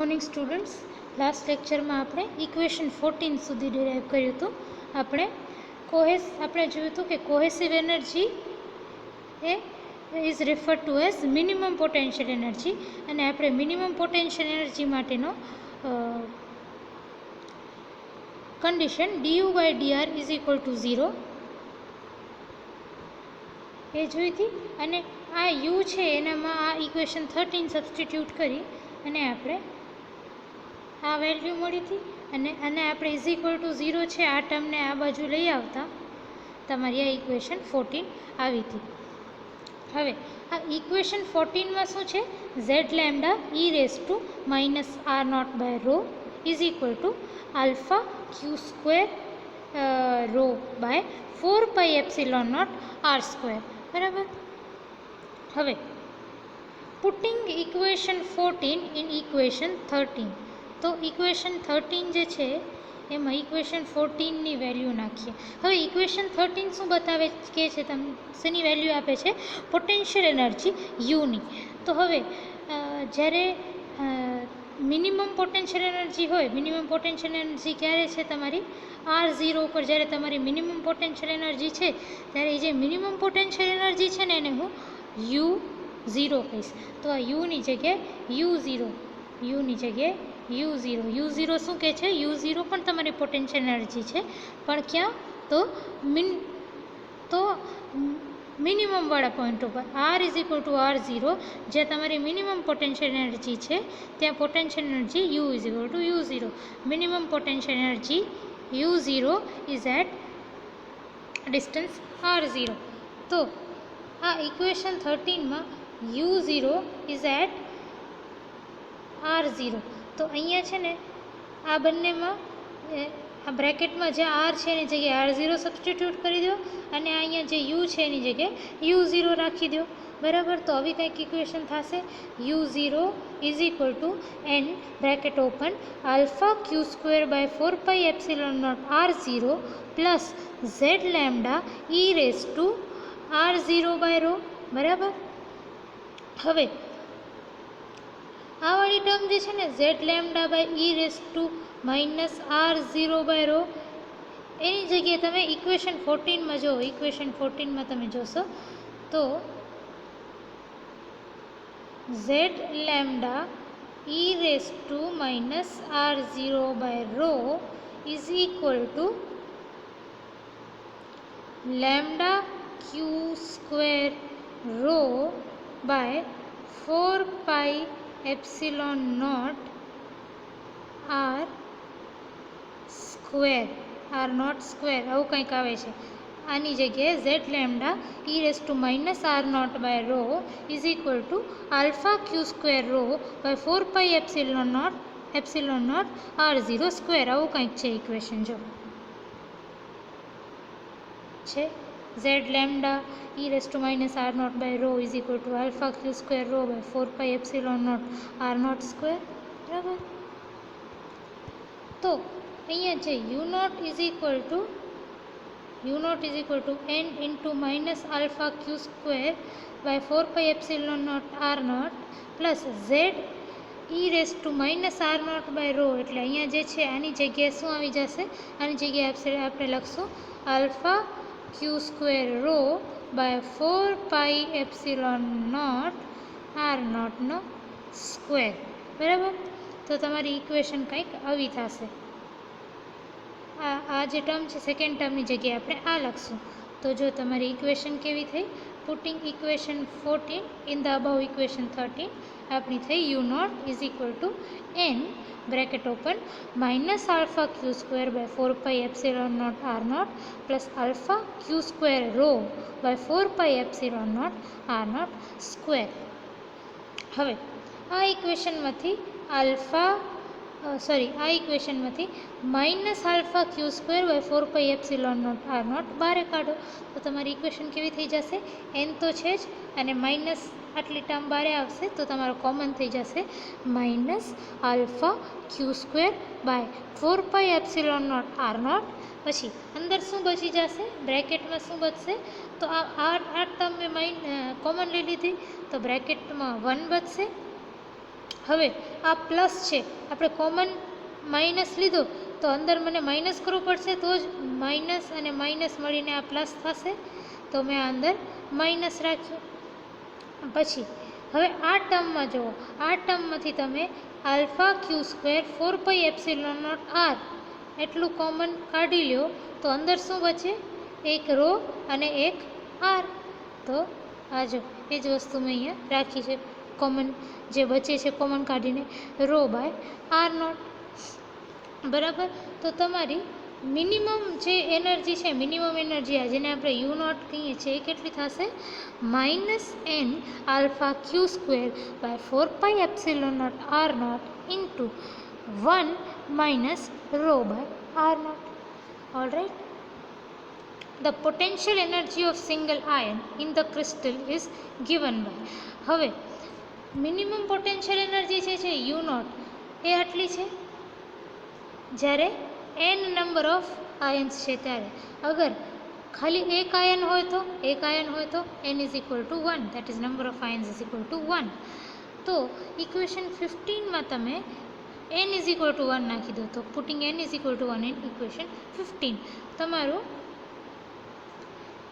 Morning students. Last લેક્ચરમાં આપણે equation 14 સુધી ડિરાઈવ કર્યું હતું. આપણે જોયું હતું કે કોહેસિવ એનર્જી એ is refer to as minimum potential energy, અને આપણે મિનિમમ પોટેન્શિયલ એનર્જી માટેનો condition du/dr is equal to 0 એ જોઈ હતી. અને આ યુ છે એનામાં આ ઇક્વેશન 13 સબસ્ટિટ્યૂટ કરી અને આપણે આ વેલ્યુ મળી હતી. અને આપણે ઇઝ ઇક્વલ ટુ 0 છે આ ટર્મને આ બાજુ લઈ આવતા તમારી આ ઇક્વેશન 14 આવી હતી. હવે આ ઇક્વેશન 14માં શું છે? Z lambda e raise to minus R not by rho is equal to alpha q square rho by 4 pi epsilon not R square. બરાબર. હવે પુટિંગ ઇક્વેશન 14 ઇન ઇક્વેશન 13. તો ઇક્વેશન 13 જે છે એમાં ઇક્વેશન 14ની વેલ્યુ નાખીએ. હવે ઇક્વેશન 13 શું બતાવે કે છે? તમને શેની વેલ્યુ આપે છે? પોટેન્શિયલ એનર્જી યુની. તો હવે જ્યારે મિનિમમ પોટેન્શિયલ એનર્જી હોય, મિનિમમ પોટેન્શિયલ એનર્જી ક્યારે છે? તમારી R0 ઉપર જ્યારે તમારી મિનિમમ પોટેન્શિયલ એનર્જી છે ત્યારે એ જે મિનિમમ પોટેન્શિયલ એનર્જી છે ને એને હું U0 કહીશ. તો આ યુની જગ્યાએ યુની જગ્યાએ U0 શું કહે છે? U0 પણ તમારી પોટેન્શિયલ એનર્જી છે, પણ ક્યાં? તો મિનિમમવાળા પોઈન્ટ ઉપર R is equal to R0, જ્યાં તમારી મિનિમમ પોટેન્શિયલ એનર્જી છે ત્યાં potential energy U is equal to U0. Minimum potential energy U0 is at distance R0. તો આ equation 13માં U0 is at R0. તો અહીંયા છે ને આ બંનેમાં આ બ્રેકેટમાં જે R છે એની જગ્યાએ R0 સબસ્ટિટ્યૂટ કરી દો, અને અહીંયા જે U છે એની જગ્યાએ U0 રાખી દો. બરાબર. તો આવી કંઈક ઇક્વેશન થશે. U0 is equal to n bracket open alpha q square by 4 pi epsilon not R0 plus Z lambda e raise to R0 by rho. બરાબર. હવે આ વાળી ટર્મ જે છે ને Z lambda by e raise to minus R0 by rho, એની જગ્યાએ તમે ઇક્વેશન 14માં જો, ઇક્વેશન 14માં તમે જોશો તો Z lambda e raise to minus R0 by rho is equal to lambda q square rho by 4 pi epsilon not R square, R not square આવું કંઈક આવે છે. આની જગ્યાએ Z lambda e raise to minus R not by rho is equal to alpha q square rho by 4 pi epsilon not R0 square આવું કંઈક છે equation. જો છે Z lambda e raise to minus R not by rho is equal to alpha q square rho by 4 pi epsilon not R not square. બરાબર. તો અહીંયા છે U0 is equal to n into minus alpha q square by 4 pi epsilon not R not plus Z e raise to minus R not by rho, એટલે અહીંયા જે છે આની જગ્યાએ શું આવી જશે? આની જગ્યાએ આપણે લખશું alpha q square rho by 4 pi epsilon not R નોટનો સ્ક્વેર. બરાબર. તો તમારી ઇક્વેશન કંઈક આવી થશે. આ જે ટર્મ છે સેકન્ડ ટર્મની જગ્યાએ આપણે આ લખશું. તો જો તમારી ઇક્વેશન કેવી થઈ? Putting equation 14 in the above equation 13 આપણી થઈ U0 is equal to n bracket open minus alpha q square by 4 pi epsilon not R not plus alpha q square rho by 4 pi epsilon not R not square. હવે આ ઇક્વેશનમાંથી minus alpha q square by 4 pi epsilon not R naught બહાર કાઢો. તો તમારી equation કેવી થઈ જશે? n તો છે જ, અને માઇનસ આટલી ટર્મ બહાર આવશે તો તમારો કોમન થઈ જશે minus alpha q square by 4 pi epsilon not R not. પછી અંદર શું બચી જશે? બ્રેકેટમાં શું બચશે? તો આ ટર્મ મેં કોમન લઈ લીધી તો બ્રેકેટમાં 1 બચશે, હવે આ પ્લસ છે, આપણે કોમન માઇનસ લીધો તો અંદર મને માઇનસ કરવું પડશે, તો જ માઇનસ અને માઇનસ મળીને આ પ્લસ થશે. તો મેં આ અંદર માઇનસ રાખ્યું. પછી હવે આ ટર્મમાં જુઓ, આ ટર્મમાંથી તમે આલ્ફા ક્યુ સ્ક્વેર 4πε0 આર એટલું કોમન કાઢી લ્યો તો અંદર શું બચે? એક રો અને એક આર. તો આ જો એ જ વસ્તુ મેં અહીંયા રાખી છે, કોમન જે બચે છે કોમન કાઢીને રો બાય આર નોટ. બરાબર. તો તમારી મિનિમમ જે એનર્જી છે, મિનિમમ એનર્જી આ જેને આપણે યુ નોટ કહીએ છીએ, એ કેટલી થશે? -n alpha q square by 4πε0 R naught into 1 - rho by R naught. All right. The potential energy of single ion in the crystal is given by. હવે minimum potential energy છે you not, એ આટલી છે જ્યારે n number of ions છે ત્યારે. અગર ખાલી એક આયન હોય તો n is equal to 1, that is number of ions is equal to 1. તો ઇક્વેશન 15માં તમે n ઇઝ ઇક્વલ ટુ 1 નાખી દો, તો putting n is equal to 1 in equation 15 તમારું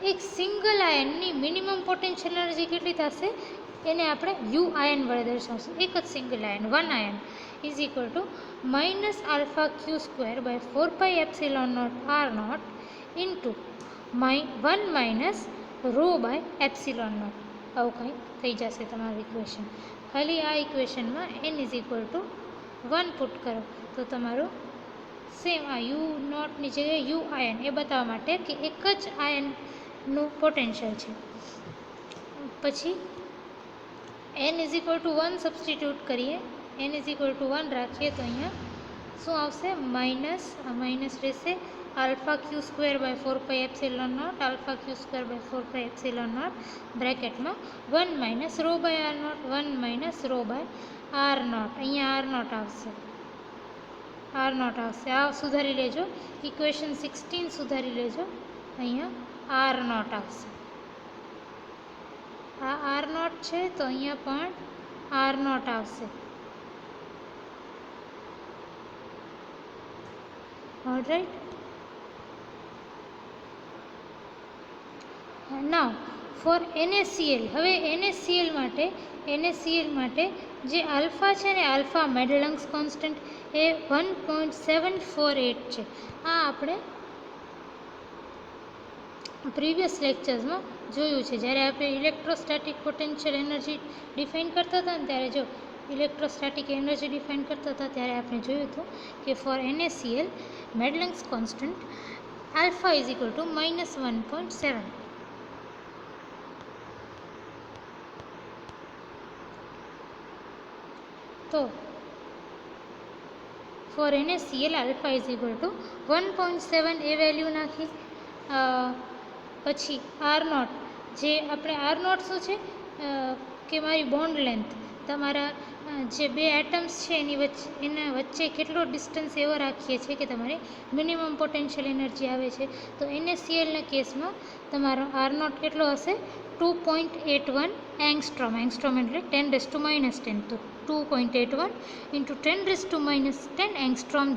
એક સિંગલ આયનની મિનિમમ પોટેન્શિયલ એનર્જી કેટલી થશે એને આપણે યુ આયન વડે દર્શાવશું. એક જ single ion, one ion is equal to -alpha q square by 4πε0 R naught into 1 - rho by epsilon naught. આવું કંઈ થઈ જશે તમારું ઇક્વેશન. ખાલી આ ઇક્વેશનમાં n is equal to 1 put કરો તો તમારું સેમ આ યુ નોટની જગ્યાએ યુ આયન એ બતાવવા માટે કે એક જ આયનનું પોટેન્શિયલ છે. પછી n is equal to 1 substitute કરીએ, n ઇઝ ઇક્વલ ટુ 1 રાખીએ તો અહીંયા શું આવશે? માઇનસ રહેશે alpha q square by 4πε0 alpha q square by 4πε0 બ્રેકેટમાં 1 - rho by R naught, 1 - rho by R naught. અહીંયા આર નોટ આવશે, આ સુધારી લેજો. ઇક્વેશન 16 સુધારી લેજો, અહીંયા આર નોટ આવશે. આ આર નોટ છે તો અહીંયા પણ આર નોટ આવશે. ઓલરાઈટ. નાઉ ફોર NaCl. હવે NaCl માટે જે આલ્ફા છે ને, આલ્ફા મેડલંગ્સ કોન્સ્ટન્ટ એ 1.748 છે. આ આપણે પ્રીવિયસ લેક્ચર્સમાં જોયું છે. જ્યારે આપણે ઇલેક્ટ્રોસ્ટેટિક પોટેન્શિયલ એનર્જી ડિફાઇન કરતા હતા ને ત્યારે જો ઇલેક્ટ્રોસ્ટેટિક એનર્જી ડિફાઇન કરતા હતા ત્યારે આપણે જોયું હતું કે for NaCl Madelung's constant alpha is equal to -1.7. તો for NaCl alpha is equal to 1.7 એ વેલ્યુ નાખી. પછી આર નોટ, જે આપણે આર નોટ શું છે કે મારી બોન્ડ લેન્થ, તમારા જે બે એટમ્સ છે એના વચ્ચે કેટલો ડિસ્ટન્સ એવો રાખીએ છીએ કે તમારે મિનિમમ પોટેન્શિયલ એનર્જી આવે છે. તો NaClના કેસમાં તમારો આર નોટ કેટલો હશે? 2.81 એંગસ્ટ્રોમ. એંગસ્ટ્રોમ એટલે 10⁻10. તો 2.81 ઇન્ટુ 10⁻10 એંગસ્ટ્રોમ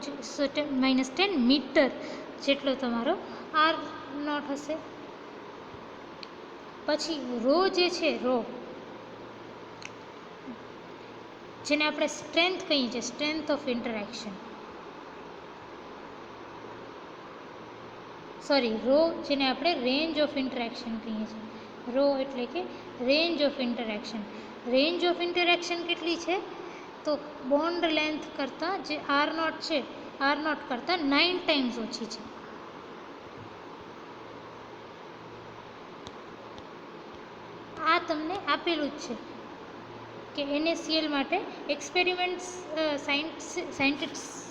-10 મીટર જેટલો તમારો આર નોટ હશે. પછી રો જે છે, રો જેને આપણે સ્ટ્રેન્થ કહીએ છીએ, સ્ટ્રેન્થ ઓફ ઇન્ટરેક્શન, રો જેને આપણે રેન્જ ઓફ ઇન્ટરેક્શન કહીએ છીએ. રો એટલે કે range of interaction. Range of interaction કેટલી છે? તો બોન્ડ લેન્થ કરતાં જે આર નોટ છે, આર નોટ કરતાં 9 ટાઈમ્સ ઓછી છે. આ તમને આપેલું જ છે કે NaCl માટે એક્સપેરિમેન્ટ્સ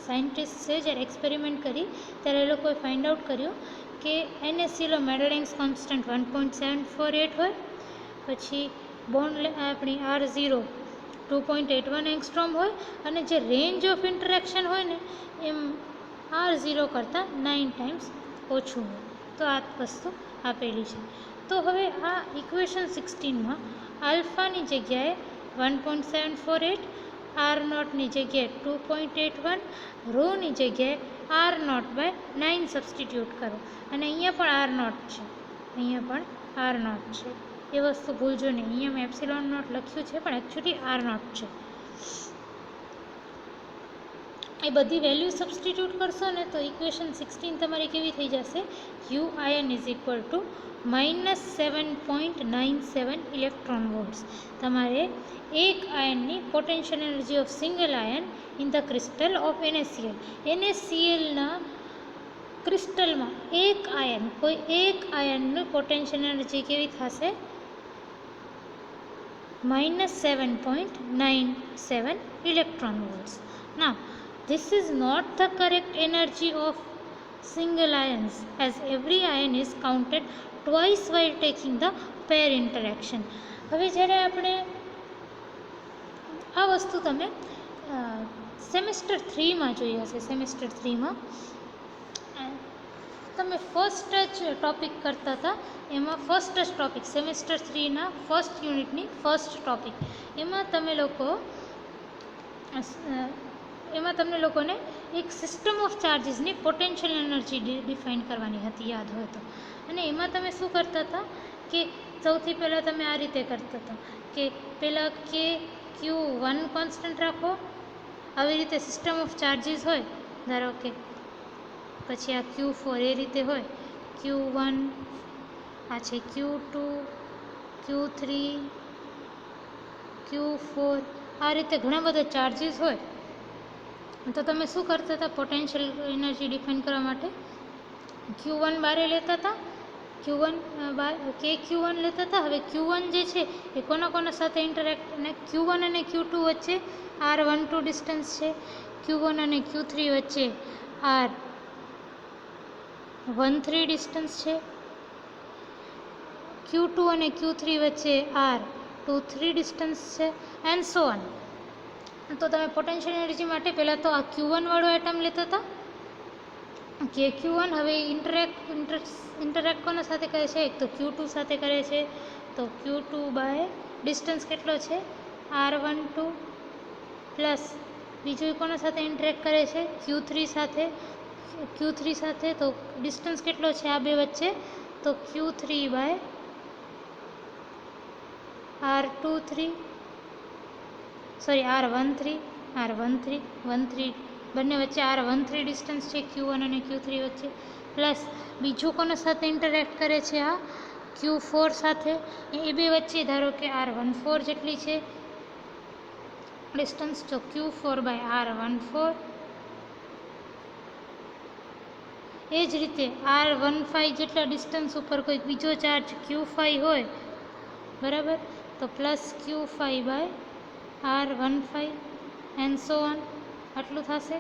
સાયન્ટિસ્ટે જ્યારે એક્સપેરિમેન્ટ કરી ત્યારે એ લોકોએ ફાઇન્ડ આઉટ કર્યું કે NaCl મેડલંગ્સ કોન્સ્ટન્ટ 1.748 હોય, પછી બોન્ડ આપણી R0 2.81 એંગસ્ટ્રોમ હોય, અને જે રેન્જ ઓફ ઇન્ટરેક્શન હોય ને એમ R0 કરતાં 9 ટાઈમ્સ ઓછું હોય. તો આ વસ્તુ આપેલી છે. તો હવે આ ઇક્વેશન 16માં આલ્ફાની જગ્યાએ 1.748 R0ની જગ્યાએ 2.81, રોની જગ્યાએ R0/9 સબસ્ટિટ્યૂટ કરો. અને અહીંયા પણ R0 છે, અહીંયા પણ R0 છે. એ વસ્તુ ભૂલજો નહીં. અહીંયા મેં એપ્સિલોન નોટ લખ્યું છે પણ એકચ્યુઅલી R0 છે. એ બધી વેલ્યુ સબસ્ટિટ્યૂટ કરશો ને તો ઇક્વેશન 16 તમારી કેવી થઈ જશે? UIN = -7.97 electron volts. તમારે એક આયનની potential energy of single ion in the crystal of NaCl. NaClના ક્રિસ્ટલમાં કોઈ એક આયનની પોટેન્શિયલ એનર્જી કેવી થશે? -7.97 electron volts. Now, this is not the correct energy of single ions, as every ion is counted twice while taking the pair interaction. હવે જ્યારે આપણે આ વસ્તુ તમે સેમેસ્ટર 3માં જોઈ હશે. સેમેસ્ટર 3માં તમે ફર્સ્ટ જ ટોપિક કરતા હતા. એમાં ફર્સ્ટ જ ટોપિક સેમેસ્ટર 3ના ફર્સ્ટ યુનિટની ફર્સ્ટ ટોપિક એમાં તમને લોકોને એક સિસ્ટમ ઓફ ચાર્જીસની પોટેન્શિયલ એનર્જી ડિફાઇન કરવાની હતી, યાદ હોય તો. અને એમાં તમે શું કરતા હતા કે સૌથી પહેલાં તમે આ રીતે કરતા હતા કે પહેલાં Q1 કોન્સ્ટન્ટ રાખો. આવી રીતે સિસ્ટમ ઓફ ચાર્જીસ હોય, ધારો કે પછી આ Q4 એ રીતે હોય, Q1, આ છે Q2, Q3, Q4, આ રીતે ઘણા બધા ચાર્જીસ હોય. તો તમે શું કરતા હતા? પોટેન્શિયલ એનર્જી ડિફાઇન કરવા માટે Q1 બારે લેતા હતા, Q1 લેતા હતા. હવે Q1 જે છે એ કોના સાથે ઇન્ટરેક્ટ, અને Q1 અને Q2 વચ્ચે R12 ડિસ્ટન્સ છે, Q1 અને Q3 વચ્ચે R13 ડિસ્ટન્સ છે, Q2 અને Q3 વચ્ચે R23 ડિસ્ટન્સ છે, એન્ડ સો ઓન. તો તમે પોટેન્શિયલ એનર્જી માટે પહેલાં તો આ Q1 વાળો એટમ લેતા હતા કે Q1 હવે ઇન્ટરેક્ટ કોના સાથે કરે છે? એક તો Q2 સાથે કરે છે. તો Q2 બાય ડિસ્ટન્સ કેટલો છે? R12 પ્લસ બીજું કોના સાથે ઇન્ટરેક્ટ કરે છે? Q3 સાથે. તો ડિસ્ટન્સ કેટલો છે આ બે વચ્ચે? તો Q3/R13 બંને વચ્ચે R13 ડિસ્ટન્સ છે Q1 અને Q3 વચ્ચે. પ્લસ બીજું કોના સાથે ઇન્ટરેક્ટ કરે છે? આ Q4 સાથે. એ બે વચ્ચે ધારો કે R14 જેટલી છે ડિસ્ટન્સ. તો Q4/R14. એ જ રીતે R15 જેટલા ડિસ્ટન્સ ઉપર કોઈ બીજો ચાર્જ Q5 હોય, બરાબર, તો plus Q5/R15 and so on, આટલું થશે.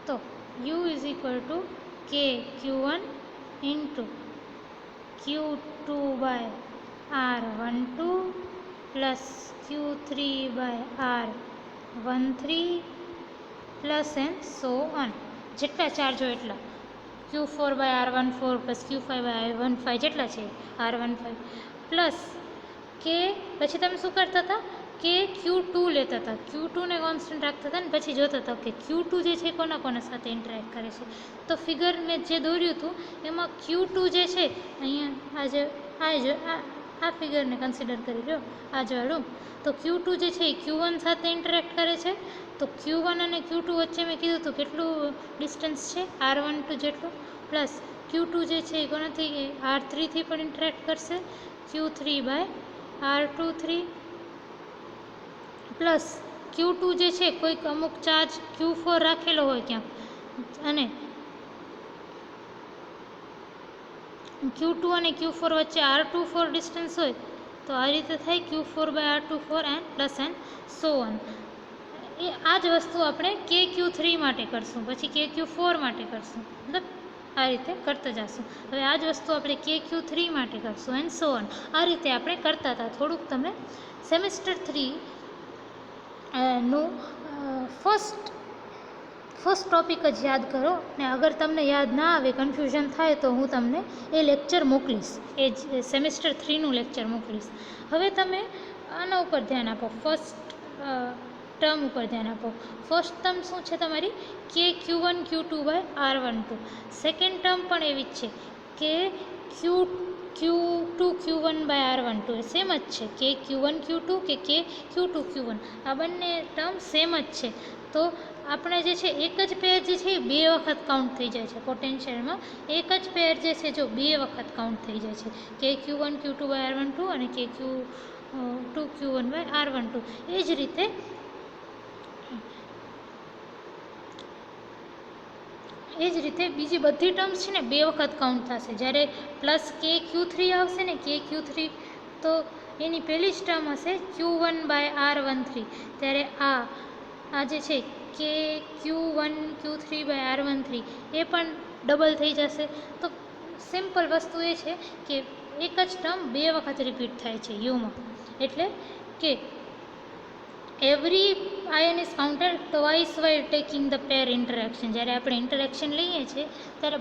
તો U = KQ1 × Q2/R12 plus Q3/R13 plus and so on. જેટલા ચાર્જ હોય એટલા. Q4/R14 પ્લસ Q5/R15 જેટલા છે R15 પ્લસ કે પછી તમે શું કરતા હતા કે Q2 લેતા હતા, Q2 ને કોન્સ્ટન્ટ રાખતા હતા ને પછી જોતા હતા કે Q2 જે છે કોના સાથે ઇન્ટરેક્ટ કરે છે. તો ફિગર મેં જે દોર્યું હતું એમાં Q2 જે છે, અહીંયા આ ફિગરને કન્સિડર કરી લો, આ જોડું. તો Q2 જે છે એ Q1 સાથે ઇન્ટરેક્ટ કરે છે. તો Q1 અને Q2 વચ્ચે મેં કીધું હતું કેટલું ડિસ્ટન્સ છે? R12 જેટલું. પ્લસ Q2 જે છે એ કોનાથી? R3 થી પણ ઇન્ટરેક્ટ કરશે, Q3/R23 પ્લસ Q2 જે છે કોઈક અમુક ચાર્જ Q4 રાખેલો હોય ક્યાંક, અને Q2 અને Q4 વચ્ચે R24 ડિસ્ટન્સ હોય. તો આ રીતે થાય Q4/R24 and plus and so on. આ જ વસ્તુ આપણે KQ3 માટે કરશું, પછી KQ4 માટે કરશું, મતલબ આ રીતે કરતા જશું. હવે આ જ વસ્તુ આપણે KQ3 માટે કરશું એન્ડ સો ઓન. આ રીતે આપણે કરતા હતા. થોડુંક તમે સેમેસ્ટર 3 નું ફર્સ્ટ ટોપિક જ યાદ કરો, ને અગર તમને યાદ ના આવે, કન્ફ્યુઝન થાય, તો હું તમને એ લેક્ચર મોકલીશ, એ જ સેમેસ્ટર 3નું લેક્ચર મોકલીશ. હવે તમે આના ઉપર ધ્યાન આપો, ફર્સ્ટ ટર્મ ઉપર ધ્યાન આપો. ફર્સ્ટ ટર્મ શું છે તમારી? KQ1 Q2 by R12. Second term પણ એવી જ છે કે Q2 Q1 by R12 A same જ છે. KQ1 Q2 કે KQ2 Q1 આ બંને ટર્મ સેમ જ છે. તો આપણે જે છે એક જ પેર જે છે એ 2 વખત કાઉન્ટ થઈ જાય છે પોટેન્શિયલમાં. એક જ પેર જે છે જો 2 વખત કાઉન્ટ થઈ જાય છે, KQ1 Q2 બાય R12 અને KQ2 Q1 બાય R12. એ જ રીતે બીજી બધી ટર્મ્સ છે ને 2 વખત કાઉન્ટ થશે. જ્યારે પ્લસ KQ3 આવશે ને, KQ3 તો એની પહેલી જ ટર્મ હશે Q1 બાય R13. ત્યારે આ જે છે KQ1 Q3 બાય R13 એ પણ ડબલ થઈ જશે. તો સિમ્પલ વસ્તુ એ છે કે એક જ ટર્મ 2 વખત રિપીટ થાય છે યુમાં. એટલે કે every ion is counted twice while taking the pair interaction. જ્યારે આપણે ઇન્ટરેક્શન લઈએ છીએ ત્યારે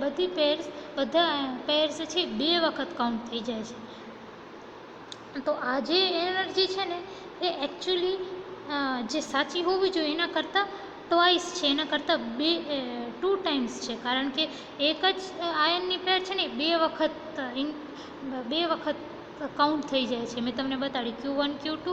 બધા પેર્સ છે 2 વખત કાઉન્ટ થઈ જાય છે. તો આ જે એનર્જી છે ને એ એકચ્યુઅલી જે સાચી હોવી જોઈએ એના કરતાં ટ્વાઇસ છે, એના કરતાં 2 ટાઈમ્સ છે. કારણ કે એક જ આયનની પેર છે ને 2 વખત કાઉન્ટ થઈ જાય છે. મેં તમને બતાડી Q1 Q2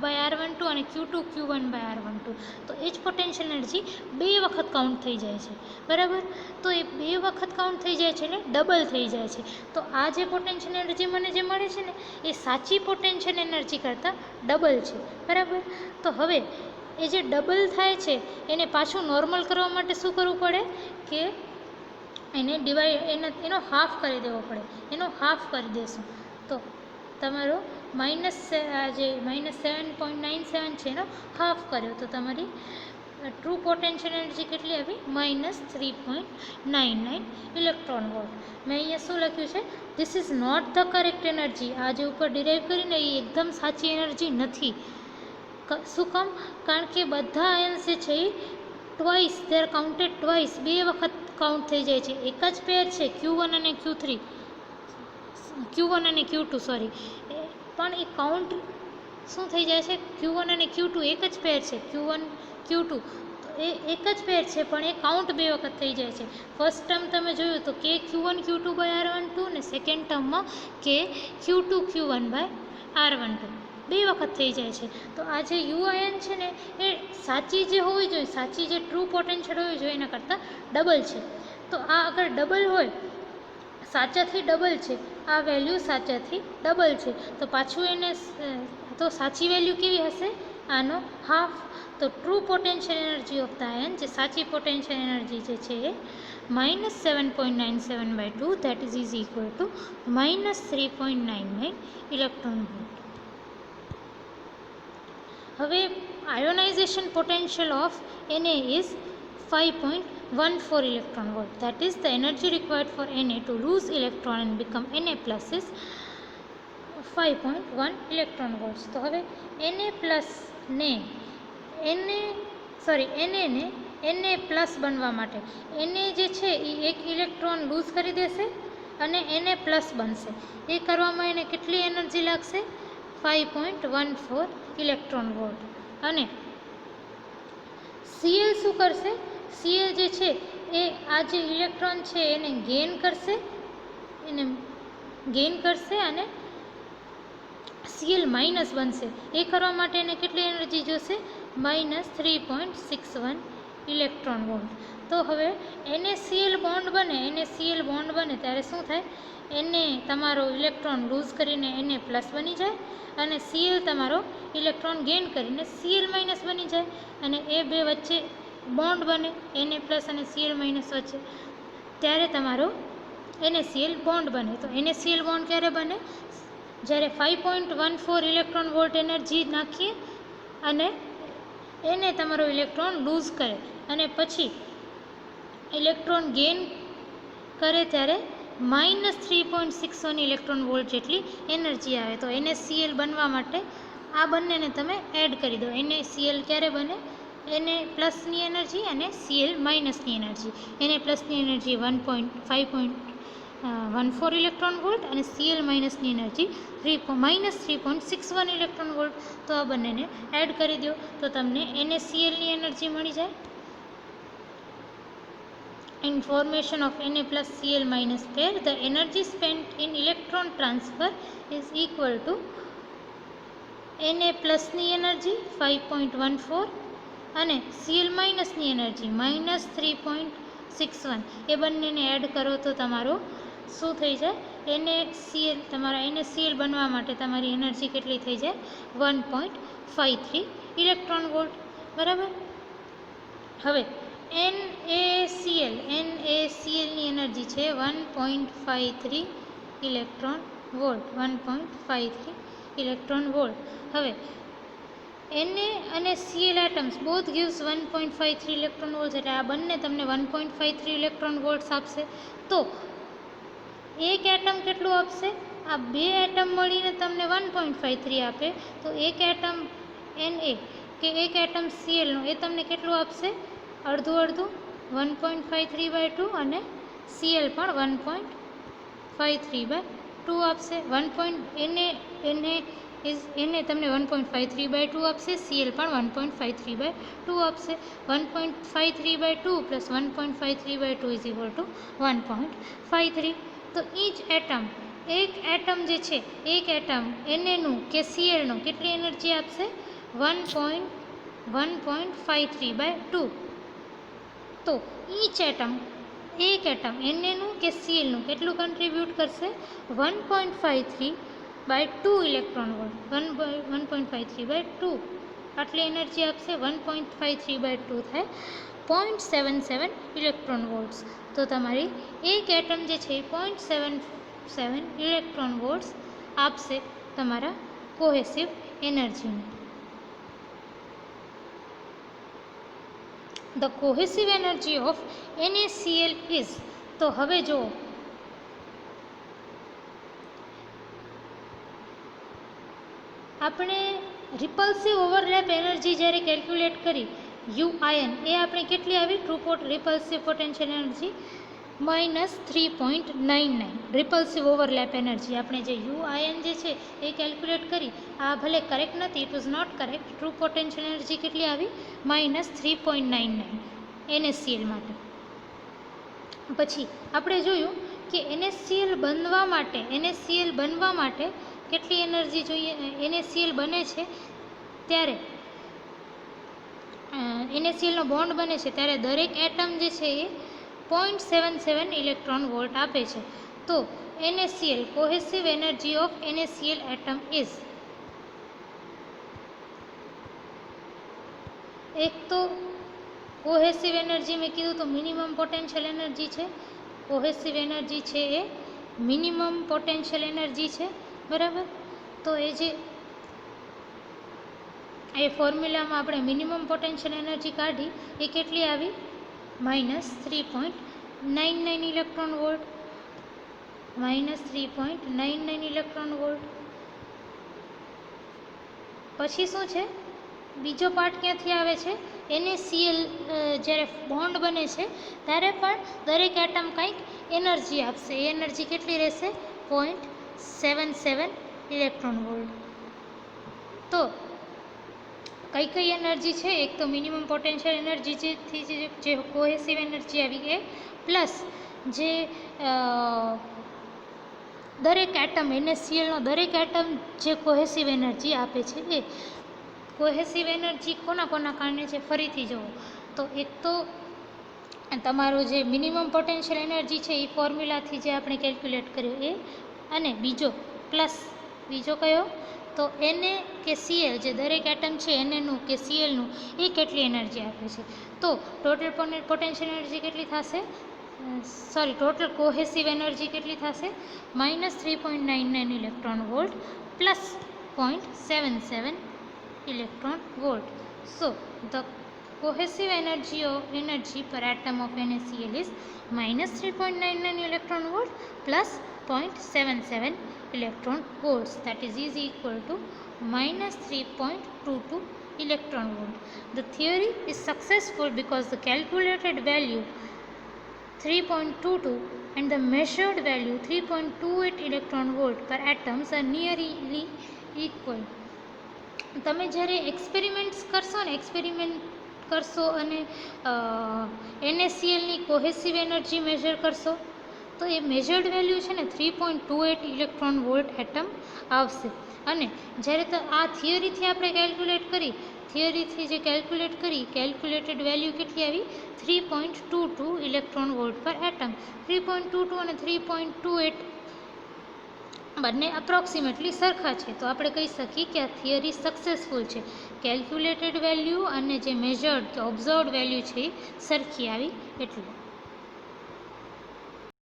બાય R12 અને Q2 Q1 બાય R12. તો એ જ પોટેન્શિયલ એનર્જી 2 વખત કાઉન્ટ થઈ જાય છે, બરાબર. તો એ 2 વખત કાઉન્ટ થઈ જાય છે એટલે ડબલ થઈ જાય છે. તો આ જે પોટેન્શિયલ એનર્જી મને જે મળે છે ને એ સાચી પોટેન્શિયલ એનર્જી કરતાં ડબલ છે, બરાબર. તો હવે એ જે ડબલ થાય છે એને પાછું નોર્મલ કરવા માટે શું કરવું પડે કે એનો હાફ કરી દેવો પડે. એનો હાફ કરી દેશું તો તમારો -7.97 છે એનો હાફ કર્યો તો તમારી ટ્રુ પોટેન્શિયલ એનર્જી કેટલી આવી? -3.99 ઇલેક્ટ્રોન વોલ્ટ. મેં અહીંયા શું લખ્યું છે? This is not the correct energy. આ જે ઉપર ડિરાઈવ કરીને એ એકદમ સાચી એનર્જી નથી. શું કામ? કારણ કે બધા આયન્સ જે છે એ twice, they are counted twice, 2 વખત કાઉન્ટ થઈ જાય છે. એક જ પેર છે Q1 અને Q2 સોરી, પણ એ કાઉન્ટ શું થઈ જાય છે? Q1 અને Q2 એક જ પેર છે, Q1 Q2 તો એ એક જ પેર છે પણ એ કાઉન્ટ 2 વખત થઈ જાય છે. ફર્સ્ટ ટર્મ તમે જોયું તો KQ1 Q2 બાય R12 ને સેકન્ડ ટર્મમાં KQ2 Q1 બાય R12 2 વખત થઈ જાય છે. તો આ જે યુ આયન છે ને એ સાચી જે હોવી જોઈએ, સાચી જે ટ્રુ પોટેન્શિયલ હોવી જોઈએ એના કરતાં ડબલ છે. તો આ અગર ડબલ હોય, સાચાથી ડબલ છે, આ વેલ્યુ સાચાથી ડબલ છે, તો પાછું એને તો સાચી વેલ્યુ કેવી હશે? આનો હાફ. તો true potential energy of the ion, જે સાચી પોટેન્શિયલ એનર્જી જે છે એ -7.97/2, that is equal to -3.99 electron volt. હવે ionization potential of Na is 5.14 electron volt. That is the energy required for Na to lose electron and become Na plus is 5.1 electron volts. તો હવે Na plus બનવા માટે Na જે છે એ 1 electron loose કરી દેશે અને Na પ્લસ બનશે. એ કરવામાં એને કેટલી એનર્જી લાગશે? 5.14 ઇલેક્ટ્રોન વોલ્ટ. અને Cl શું કરશે? Cl જે છે એ આ જે ઇલેક્ટ્રોન છે એને ગેઇન કરશે અને Cl માઇનસ બનશે. એ કરવા માટે એને કેટલી એનર્જી જોશે? -3.61 ઇલેક્ટ્રોન વોલ્ટ. તો હવે NaCl બોન્ડ બને ત્યારે શું થાય? Na તમારો ઇલેક્ટ્રોન લૂઝ કરીને Na પ્લસ બની જાય અને Cl તમારો ઇલેક્ટ્રોન ગેઇન કરીને Cl માઇનસ બની જાય અને એ બે વચ્ચે બોન્ડ બને Na પ્લસ અને Cl માઇનસ વચ્ચે, ત્યારે તમારો NaCl બોન્ડ બને. તો NaCl બોન્ડ ક્યારે બને? જ્યારે 5.14 ઇલેક્ટ્રોન વોલ્ટ એનર્જી નાખીએ અને એને તમારો ઇલેક્ટ્રોન લૂઝ કરે અને પછી ઇલેક્ટ્રોન ગેઇન કરે ત્યારે -3.61 ઇલેક્ટ્રોન વોલ્ટ જેટલી એનર્જી આવે. તો NaCl બનવા માટે આ બંનેને તમે એડ કરી દો. NaCl ક્યારે બને? Na પ્લસની એનર્જી અને Cl માઇનસની એનર્જી. Na પ્લસની એનર્જી 5.14 14 ઇલેક્ટ્રોન વોલ્ટ અને Cl માઇનસની એનર્જી -3.61 ઇલેક્ટ્રોન વોલ્ટ. તો આ બંનેને એડ કરી દો તો તમને NaClની એનર્જી મળી જાય. In formation of Na plus Cl minus pair, the energy spent in electron transfer is equal to Na plusની એનર્જી 5.14 અને Cl માઇનસની એનર્જી -3.61. એ બંનેને એડ કરો તો તમારો શું થઈ જાય? NaCl. તમારા NaCl બનવા માટે તમારી એનર્જી કેટલી થઈ જાય? 1.53 ઇલેક્ટ્રોન વોલ્ટ. બરાબર. હવે NaClની એનર્જી છે 1.53 ઇલેક્ટ્રોન વોલ્ટ. 1.53 electron volt. હવે Na અને Cl atoms both gives 1.53 electron volt, એટલે આ બંને તમને 1.53 ઇલેક્ટ્રોન વોલ્ટ્સ આપશે. તો એક એટમ કેટલું આપશે? આ બે એટમ મળીને તમને 1.53 આપે. તો એક એટમ Na કે એક એટમ Clનો એ તમને કેટલું આપશે? અડધું અડધું, 1.53/2 અને Cl પણ 1.53/2 આપશે. Na તમને 1.53/2 આપશે, Cl પણ 1.53/2 આપશે. 1.53/2 પ્લસ 1.53/2 ઇઝ ઇક્વલ ટુ 1.53. તો ઈચ એટમ, એક એટમ જે છે, એક એટમ Naનું કે Clનું કેટલી એનર્જી આપશે? 1.53/2. તો ઈચ એટમ, એક એટમ Naનું કે Clનું કેટલું કન્ટ્રીબ્યુટ કરશે? 1.53/2 ઇલેક્ટ્રોન વોલ્ટ. 1.53/2 આટલી એનર્જી આપશે. 1.53/2 થાય 0.77 ઇલેક્ટ્રોન વોલ્ટ્સ. તો તમારી એક એટમ જે છે એ 0.77 ઇલેક્ટ્રોન વોલ્ટ્સ આપશે તમારા કોહેસિવ એનર્જીને. The cohesive energy of NaCl is, તો હવે જો આપણે રિપલ્સિવ ઓવરલેપ એનર્જી જ્યારે કેલ્ક્યુલેટ કરી UIN, એ આપણે કેટલી આવી? રિપલ્સિવ પોટેન્શિયલ એનર્જી -3.99 રિપલ્સિવ ઓવરલેપ એનર્જી. આપણે જે UIN જે છે એ કેલ્ક્યુલેટ કરી. આ ભલે કરેક્ટ નથી, it was not correct. True potential energy કેટલી આવી? -3.99 NaCl માટે. પછી આપણે જોયું કે NaCl બનવા માટે કેટલી એનર્જી જોઈએ? NaCl બને છે ત્યારે NaClનો બોન્ડ બને છે ત્યારે દરેક એટમ જે છે એ 0.77 ઇલેક્ટ્રોન વોલ્ટ આપે છે. તો NaCl, cohesive energy of NaCl atom is, એક તો કોહેસિવ એનર્જી મેં કીધું તો મિનિમમ પોટેન્શિયલ એનર્જી છે. કોહેસિવ એનર્જી છે એ મિનિમમ પોટેન્શિયલ એનર્જી છે. બરાબર. તો એ ફોર્મ્યુલામાં આપણે મિનિમમ પોટેન્શિયલ એનર્જી કાઢી, એ કેટલી આવી? -3.99 ઇલેક્ટ્રોન વોલ્ટ. -3.99 electron volt. પછી શું છે? બીજો પાર્ટ ક્યાંથી આવે છે? NaCl જ્યારે બોન્ડ બને છે ત્યારે પણ દરેક એટમ કંઈક એનર્જી આપશે. એ એનર્જી કેટલી રહેશે? 0.77 ઇલેક્ટ્રોન વોલ્ટ. તો કઈ કઈ એનર્જી છે? એક તો મિનિમમ પોટેન્શિયલ એનર્જી જે કોહેસિવ એનર્જી આવી એ, પ્લસ જે દરેક એટમ NaClનો દરેક એટમ જે કોહેસિવ એનર્જી આપે છે એ. કોહેસિવ એનર્જી કોના કોના કારણે છે? ફરીથી જુઓ તો એક તો તમારું જે મિનિમમ પોટેન્શિયલ એનર્જી છે એ ફોર્મ્યુલાથી જે આપણે કેલ્ક્યુલેટ કર્યો એ, અને બીજો કયો? તો Na કે Cl, જે દરેક એટમ છે Naનું કે Clનું, એ કેટલી એનર્જી આપે છે. તો ટોટલ પોટેન્શિયલ એનર્જી કેટલી થશે? ટોટલ કોહેસિવ એનર્જી કેટલી થશે? -3.99 electron volt plus 0.77 electron volt. So the cohesive energy per atom of NaCl is -3.99 electron volt plus 0.77 electron volts, that is equal to -3.22 electron volt. The theory is successful because the calculated value 3.22 and the measured value 3.28 electron volt per atoms are nearly equal. તમે જ્યારે experiments કરશો અને NaClની cohesive energy major કરશો તો એ મેજર્ડ value છે ને 3.28 electron volt atom આવશે. અને જ્યારે આ થિયરીથી આપણે કેલ્ક્યુલેટેડ વેલ્યુ કેટલી આવી 3.22 ઇલેક્ટ્રોન વોલ્ટ પર એટમ. 3.22 અને 3.28 બંને અપ્રોક્સિમેટલી સરખા છે, તો આપણે કહી શકીએ કે આ થિયરી સક્સેસફુલ છે. કેલ્ક્યુલેટેડ વેલ્યુ અને જે મેજર્ડ કે ઓબ્ઝર્વડ વેલ્યુ છે એ સરખી આવી એટલે.